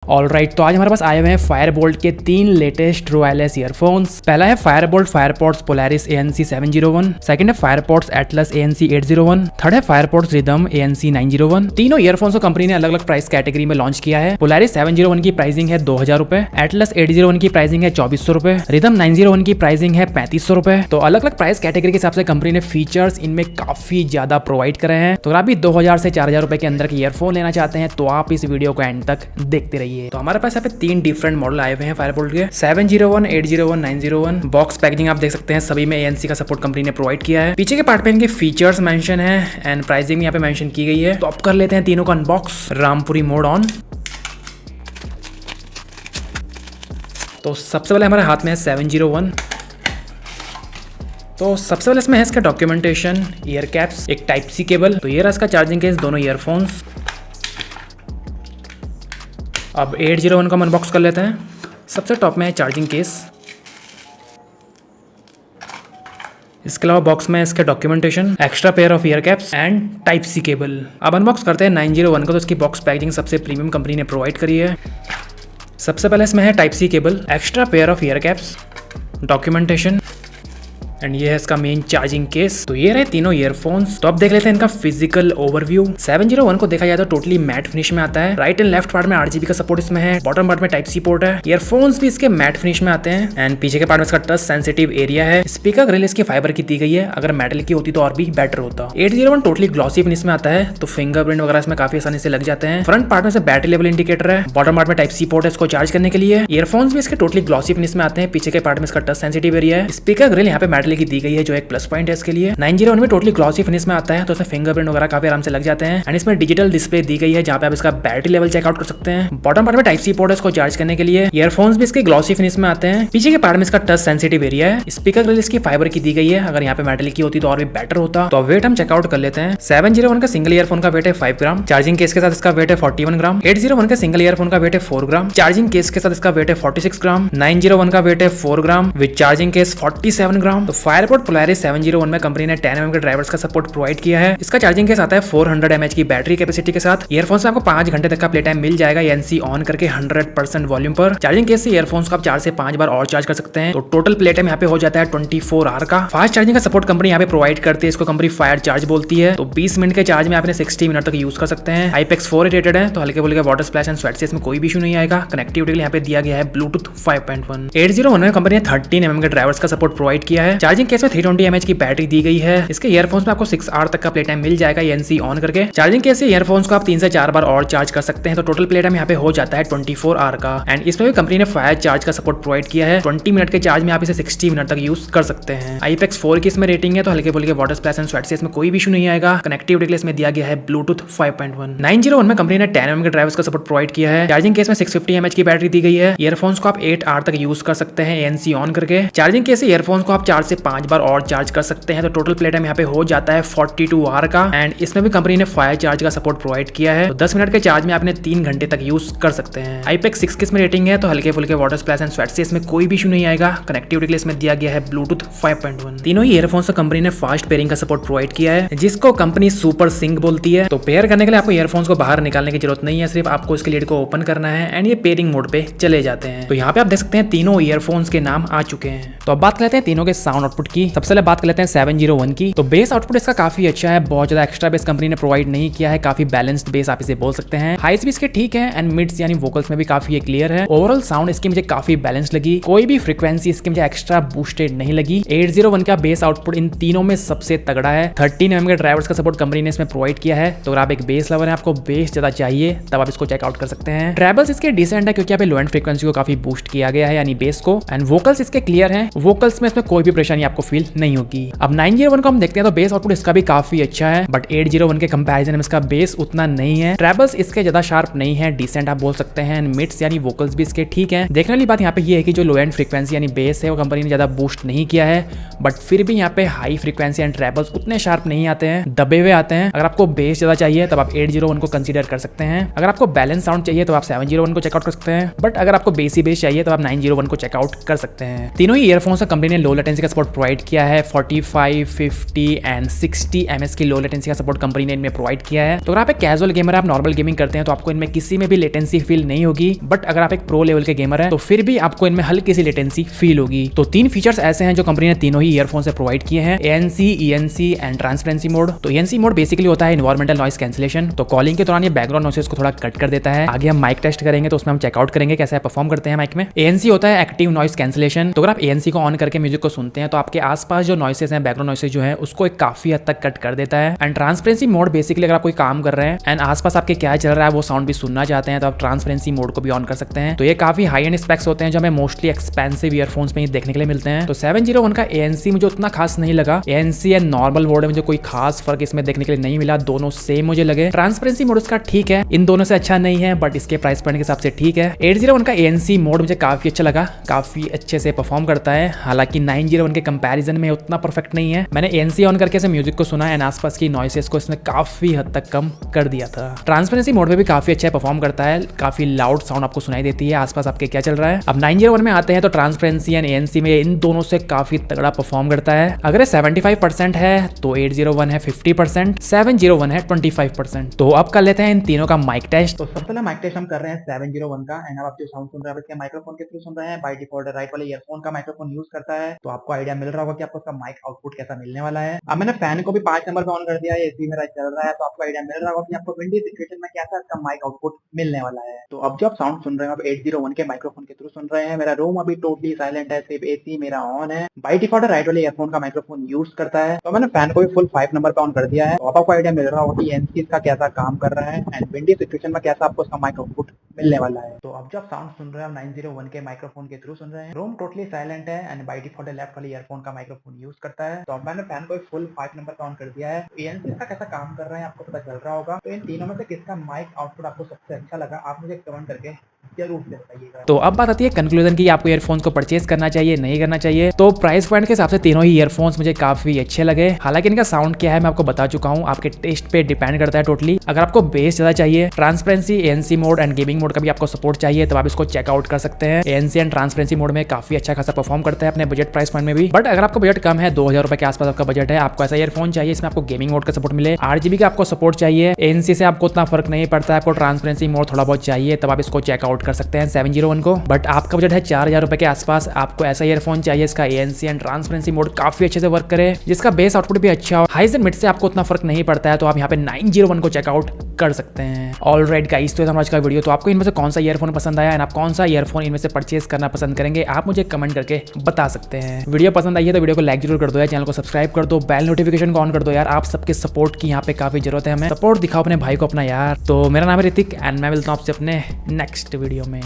Alright, तो आज हमारे पास आए हुए हैं फायरबोल्ट के 3 लेटेस्ट वायरलेस ईयरफोन्स। पहला है फायरबोल्ट फायरपॉड्स पोलैरिस ANC 701, सेकंड है फायरपॉड्स एटलस ANC 801, थर्ड है फायरपॉड्स रिदम ANC 901। तीनों ईयरफोन्स को कंपनी ने अलग अलग प्राइस कैटेगरी में लॉन्च किया है। पोलैरिस 701 की प्राइसिंग है 2000 रुपए, एटलस 801 की प्राइसिंग है 2400 रुपए, रिदम 901 की प्राइसिंग है 3500 रुपए। तो अलग अलग प्राइस कैटेगरी के हिसाब से कंपनी ने फीचर्स इनमें काफी ज्यादा प्रोवाइड करे हैं। तो अगर आप भी 2000 से 4000 रुपए के अंदर के ईयरफोन लेना चाहते हैं तो आप इस वीडियो को एंड तक देखते रहिए। तो हमारे पास यहाँ पे 3 डिफरेंट मॉडल आए हुए हैं फायरबोल्ट के 701, 801, 901। बॉक्स पैकेजिंग आप देख सकते हैं, सभी में ANC का सपोर्ट कंपनी ने प्रोवाइड किया है। पीछे के पार्ट पे इनके फीचर्स मेंशन है एंड प्राइसिंग यहाँ पे मेंशन की गई है। तो अब कर लेते हैं तीनों का अनबॉक्स। Rampuri mode on. तो सबसे पहले हमारे हाथ में है 701। तो सबसे पहले इसमें है इसका डॉक्यूमेंटेशन, ईयर कैप्स, एक टाइप सी केबल। तो ये रहा इसका चार्जिंग केस, दोनों ईयरफोन्स। अब 801 का अनबॉक्स कर लेते हैं। सबसे टॉप में है चार्जिंग केस। इसके अलावा बॉक्स में इसके documentation, extra pair of ear caps and type C cable. अब अनबॉक्स करते हैं 901 को। तो इसकी बॉक्स पैकेजिंग सबसे प्रीमियम कंपनी ने प्रोवाइड करी है। सबसे पहले इसमें है type C cable, extra pair of ear caps, documentation and ये है इसका मेन चार्जिंग केस। तो ये रहे तीनों ईयरफोन्स। तो अब देख लेते हैं इनका फिजिकल ओवरव्यू। 701 को देखा जाए तो टोटली मैट फिनिश में आता है। राइट एंड लेफ्ट पार्ट में RGB का सपोर्ट इसमें है, बॉटम पार्ट में टाइप सी पोर्ट है। ईयरफोन्स भी इसके मैट फिनिश में आते हैं एंड पीछे के पार्ट में इसका टच सेंसिटिव एरिया है। स्पीकर ग्रिल इसकी फाइबर की दी गई है, अगर मेटल की होती तो और भी बेटर होता। 801 टोटली ग्लॉसी फिनिश में आता है, तो फिंगरप्रिंट वगैरह इसमें काफी आसानी से लग जाते हैं। फ्रंट पार्ट में से बैटरी लेवल इंडिकेटर है, बॉटम पार्ट में टाइप सी पोर्ट है इसको चार्ज करने के लिए। ईयरफोन्स भी इसके टोटली ग्लॉसी फिनिश में आते हैं, पीछे के पार्ट में इसका टच सेंसिटिव एरिया है। स्पीकर ग्रिल यहाँ पे मेटल की दी गई है जो एक प्लस पॉइंट है इसके लिए। 901 में टोटली ग्लॉसी फिनिश में आता है, तो इसमें फिंगरप्रिंट वगैरह काफी आराम से लग जाते हैं एंड इसमें डिजिटल डिस्प्ले दी गई है जहां पे आप इसका बैटरी लेवल चेकआउट कर सकते हैं। बॉटम पार्ट में टाइप सी पोर्ट है इसको चार्ज करने के लिए। ईयरफोन्स भी इसके ग्लॉसी फिनिश में आते हैं, पीछे के पार्ट में इसका टच सेंसिटिव एरिया है। स्पीकर ग्रिल इसकी फाइबर की दी गई है, अगर यहाँ पे मेटल की होती तो और भी बेटर होता। तो वेट हम चेकआउट कर लेते हैं। 701 का सिंगल ईयरफोन का वेट है 5 ग्राम, चार्जिंग केस के साथ इसका वेट है 41 ग्राम। 801 का सिंगल ईयरफोन का वेट है 4 ग्राम, चार्जिंग केस के साथ इसका वेट है 46 ग्राम। 901 का वेट है 4 ग्राम विद चार्जिंग केस 47 ग्राम। तो फायरबोल्ट पोलैरिस 701 में कंपनी ने 10 mm के ड्राइवर्स का सपोर्ट प्रोवाइड किया है। इसका चार्जिंग केस आता है 400 mAh की बैटरी कैपेसिटी के साथ। ईयरफोन्स में आपको 5 घंटे तक का प्ले टाइम मिल जाएगा ANC ऑन करके 100% वॉल्यूम पर। चार्जिंग केस से ईयरफोन्स को आप 4 से 5 बार और चार्ज कर सकते हैं, तो टोटल प्ले टाइम यहाँ पे हो जाता है 24 आवर का। फास्ट चार्जिंग का सपोर्ट कंपनी यहाँ पे प्रोवाइड करती है, इसको कंपनी फायर चार्ज बोलती है। तो 20 मिनट के चार्ज में आपने 60 मिनट तक यूज कर सकते हैं। IPX 4 रेटेड है, तो हल्के फुल्के वाटर स्प्लैश एंड स्वेट से इसमें कोई भी इशू नहीं आएगा। कनेक्टिविटी के लिए यहाँ पे दिया गया है ब्लूटूथ 5.1। 801 में कंपनी ने 13 mm के ड्राइवर्स का सपोर्ट प्रोवाइड किया है। चार्जिंग केस में 320 mAh की बैटरी दी गई है। इसके ईयरफोन्स में आपको 6 आवर तक का प्ले टाइम मिल जाएगा ANC ऑन करके। चार्जिंग केस से ईयरफोन्स को आप 3 से 4 बार और चार्ज कर सकते हैं, तो टोटल प्ले टाइम यहाँ पे हो जाता है 24 आवर का। एंड इसमें भी कंपनी ने फायर चार्ज का सपोर्ट प्रोवाइड किया है। 20 मिनट के चार्ज में आप इसे 60 मिनट तक यूज कर सकते हैं। IPX 4 की इसमें रेटिंग है, तो हल्के फुल्के वाटर स्प्लैश एंड स्वेट से इसमें कोई भी इशू नहीं आएगा। कनेक्टिविटी के लिए इसमें दिया गया है ब्लूटूथ 5.1। 901 में कंपनी ने 10 mm के ड्राइवर्स का सपोर्ट प्रोवाइड किया है। चार्जिंग केस में 650 mAh की बैटरी दी गई है। ईयरफोन्स को आप 8 आवर तक यूज कर सकते हैं ANC ऑन करके। चार्जिंग केस से ईयरफोन्स को आप 4 से 5 बार और चार्ज कर सकते हैं, तो टोटल प्ले टाइम यहाँ पे हो जाता है 42 आवर का। एंड इसमें भी कंपनी ने फायर चार्ज का सपोर्ट प्रोवाइड किया है, तो 10 मिनट के चार्ज में आपने 3 घंटे तक यूज कर सकते हैं। IPX 6 की इसमें रेटिंग है, तो हल्के फुल्के वाटर स्प्लैश एंड स्वेट से इसमें कोई भी इशू नहीं आएगा। कनेक्टिविटी के लिए इसमें दिया गया है ब्लूटूथ 5.1। तीनों ही ईयरफोन्स से कंपनी ने फास्ट पेयरिंग का सपोर्ट प्रोवाइड किया है, जिसको कंपनी सुपर सिंक बोलती है। तो पेयर करने के लिए आपको ईयरफोन्स को बाहर निकालने की जरूरत नहीं है, सिर्फ आपको इसके लीड को ओपन करना है एंड ये पेयरिंग मोड पे चले जाते हैं। तो यहाँ पे आप देख सकते हैं तीनों ईयरफोन्स के नाम आ चुके हैं। तो अब बात कर लेते हैं तीनों के साउंड आउटपुट की। सबसे पहले बात कर लेते हैं 701 की। तो बेस आउटपुट इसका काफी अच्छा है, बहुत ज्यादा एक्स्ट्रा बेस कंपनी ने प्रोवाइड नहीं किया है, काफी बैलेंस्ड बेस आप इसे बोल सकते हैं। हाइस भी इसके ठीक है एंड मिड्स यानी वोकल्स में भी काफी ये क्लियर है। ओवरऑल साउंड इसकी मुझे काफी बैलेंस्ड लगी, कोई भी फ्रीक्वेंसी इसकी मुझे एक्स्ट्रा बूस्टेड नहीं लगी। 801 का बेस आउटपुट इन तीनों में सबसे तगड़ा है। 13 mm के ड्राइवर्स का सपोर्ट कंपनी ने इसमें प्रोवाइड किया है, तो अगर आप एक बेस लवर है, आपको बेस ज्यादा चाहिए, तब आप इसको चेकआउट कर सकते हैं। ट्रेबल्स इसके डिसेंट है, क्योंकि यहाँ पे लो एंड फ्रीक्वेंसी को काफी बूस्ट किया गया है यानी बेस को। एंड वोकल्स इसके क्लियर है, वोकल्स में इसमें कोई भी परेशानी आपको फील नहीं होगी। अब 901 को हम देखते हैं, तो बेस आउटपुट इसका भी काफी अच्छा है, बट 801 के कंपैरिजन में इसका बेस उतना नहीं है। ट्रेबल्स इसके ज्यादा शार्प नहीं है, डिसेंट आप बोल सकते हैं। मिड्स यानी वोकल्स भी इसके ठीक है। देखने वाली बात यहाँ पे ये है कि जो लो एंड फ्रीक्वेंसी यानी बेस है वो कंपनी ने ज्यादा बूस्ट नहीं किया है, बट फिर भी यहाँ पे हाई फ्रीक्वेंसी एंड ट्रेबल्स उतने शार्प नहीं आते हैं, दबे हुए आते हैं। अगर आपको बेस ज्यादा चाहिए तब आप 801 को कंसीडर कर सकते हैं। अगर आपको बैलेंस साउंड चाहिए तो आप 701 को चेकआउट कर सकते हैं, बट अगर आपको बेस चाहिए तो आप 901 को चेकआउट कर सकते हैं। तीनों ही ईयरफोन्स कंपनी ने लो लेटेंसी का सपोर्ट प्रोवाइड किया है। 45, 50 एंड 60 ms की लो लेटेंसी का सपोर्ट कंपनी ने इनमें प्रोवाइड किया है। तो अगर आप एक कैजुअल गेमर है, आप नॉर्मल गेमिंग करते हैं तो आपको इनमें किसी में भी लेटेंसी फील नहीं होगी, बट अगर आप एक प्रो लेवल के गेमर है तो फिर भी आपको इनमें हल्की सी लेटेंसी फील होगी। तो 3 फीचर्स ऐसे हैं जो कंपनी ने तीनों ही ईयरफोन से प्रोवाइड किए हैं, ANC, ENC and transparency mode. तो ENC मोड बेसिकली होता है एनवायरमेंटल नॉइस कैंसिलेशन। तो कॉलिंग के दौरान ये बैकग्राउंड नॉइसेस को थोड़ा कट कर देता है। आगे हम माइक टेस्ट करेंगे तो उसमें हम चेकआउट करेंगे कैसे परफॉर्म करते हैं माइक में। ANC होता है एक्टिव नॉइस कैंसिलेशन। तो अगर आप ANC को ऑन करके म्यूजिक को सुनते हैं तो आपके आसपास जो नॉइसेस हैं, बैकग्राउंड नॉइसेस जो है उसको एक काफी हद तक कट कर देता है। एंड ट्रांसपेरेंसी मोड बेसिकली अगर आप कोई काम कर रहे हैं एंड आसपास आपके क्या चल रहा है वो साउंड भी सुनना चाहते हैं तो आप ट्रांसपेरेंसी मोड को भी ऑन कर सकते हैं। तो ये काफी हाई एंड स्पेक्स होते हैं जो हमें मोस्टली एक्सपेंसिव ईयरफोन्स में ही देखने के लिए मिलते हैं। तो 701 का ANC मुझे उतना खास नहीं लगा। ANC एंड नॉर्मल मोड में मुझे कोई खास फर्क इसमें देखने के लिए नहीं मिला, दोनों सेम मुझे लगे। ट्रांसपेरेंसी मोड उसका ठीक है, इन दोनों से अच्छा नहीं है बट इसके प्राइस पॉइंट के हिसाब से ठीक है। 801 का ANC मोड मुझे काफी अच्छा लगा, काफी अच्छे से परफॉर्म करता है। हालांकि 901 के कंपैरिजन में उतना परफेक्ट नहीं है। मैंने ANC ऑन करके म्यूजिक को सुना एंड आसपास की नॉइसेस को इसने काफी हद तक कम कर दिया था। ट्रांसपेरेंसी मोड में भी काफी अच्छा परफॉर्म करता है, काफी लाउड साउंड आपको सुनाई देती है आसपास आपके क्या चल रहा है। अब 901 में आते हैं तो ट्रांसपेरेंसी एंड ANC में इन दोनों से काफी तगड़ा परफॉर्म करता है। अगर 75% है तो 801 है 50%, 701 है 25%। तो अब कर लेते हैं इन तीनों का माइक टेस्ट। तो सबसे पहले माइक टेस्ट हम कर रहे हैं 701 का एंड अब आप जो साउंड सुन रहे हैं इसके माइक्रोफोन के थ्रू सुन रहे हैं। बाय डिफॉल्ट राइट वाले ईयरफोन का माइक्रोफोन यूज करता है तो आपको आइडिया मिल रहा होगा कि आपको उसका माइक आउटपुट कैसा मिलने वाला है। अब मैंने फैन को भी 5 नंबर पे ऑन कर दिया है, एसी मेरा चल रहा है तो आपको आइडिया मिल रहा होगा कि आपको विंडी सिचुएशन में कैसा इसका माइक आउटपुट मिलने वाला है। तो अब जो आप साउंड सुन रहे हैं आप 801 के माइक्रोफोन के थ्रू सुन रहे हैं। मेरा रूम अभी टोटली साइलेंट है, सिर्फ एसी मेरा ऑन है। बाय डिफॉल्ट राइट वाले ईयरफोन का माइक्रोफोन यूज करता है तो मैंने फैन को भी फुल 5 नंबर पे ऑन कर दिया है। तो आपको आइडिया मिल रहा होगा कि एनसी इसका कैसा काम कर रहा है एंड विंडी सिचुएशन में कैसा आपको इसका माइक आउटपुट मिलने वाला है। तो अब जो आप साउंड सुन रहे हैं 901 के माइक्रोफोन के थ्रू सुन रहे हैं। रूम टोटली साइलेंट है एंड बाय डिफॉल्ट लेफ्ट वाले ईयरफोन का माइक्रोफोन यूज करता है। तो अब मैंने फैन को फुल 5 नंबर पे ऑन कर दिया है। एएनसी इसका कैसा काम कर रहा है आपको पता चल रहा होगा। तो इन तीनों में से किसका माइक आउटपुट आपको सबसे अच्छा लगा आप मुझे कमेंट करके जरूर से बताइएगा। तो अब बात आती है कंक्लूजन की, आपको ईयरफोन्स को परचेज करना चाहिए नहीं करना चाहिए। तो प्राइस पॉइंट के हिसाब से तीनों ही ईयरफोन्स मुझे काफी अच्छे लगे। हालांकि इनका साउंड क्या है मैं आपको बता चुका हूँ, आपके टेस्ट पे डिपेंड करता है टोटली। अगर आपको बेस ज्यादा चाहिए, transparency ANC mode and gaming mode का भी आपको सपोर्ट चाहिए तो आप इसको चेकआउट कर सकते हैं। ANC एंड ट्रांसपेरेंसी मोड में काफी अच्छा खासा परफॉर्म करता है अपने बजट प्राइस पॉइंट में भी। बट अगर आपका बजट कम है, 2000 रुपए के आसपास आपका बजट है, आपको ऐसा ईयरफोन चाहिए इसमें आपको गेमिंग मोड का सपोर्ट मिले, 8GB का आपको सपोर्ट चाहिए, ANC से आपको उतना फर्क नहीं पड़ता है, आपको ट्रांसपेरेंसी मोड थोड़ा बहुत चाहिए तब आप इसको चेकआउट कर सकते हैं 701 को। बट आपका बजट है 4000 रुपए के आसपास, आपको ऐसा ईयरफोन चाहिए इसका ANC एंड ट्रांसपेरेंसी मोड काफी अच्छे से वर्क करे, जिसका बेस आउटपुट भी अच्छा हो, हाई से मिड से आपको उतना फर्क नहीं पड़ता है, तो आप यहाँ पे 901 को चेकआउट कर सकते हैं। ऑलराइट गाइस, तो आज का वीडियो। तो आपको इनमें से कौन सा ईयरफोन पसंद आया एंड आप कौन सा ईयरफोन इनमें से परचेज करना पसंद करेंगे आप मुझे कमेंट करके बता सकते हैं। वीडियो पसंद आई है तो वीडियो को लाइक जरूर कर दो यार, चैनल को सब्सक्राइब कर दो, बेल नोटिफिकेशन को ऑन कर दो यार। आप सबके सपोर्ट की यहाँ पे काफी जरूरत है, हमें सपोर्ट दिखाओ अपने भाई को अपना यार। तो मेरा नाम है ऋतिक एंड मैं मिलता हूँ आपसे अपने नेक्स्ट वीडियो में।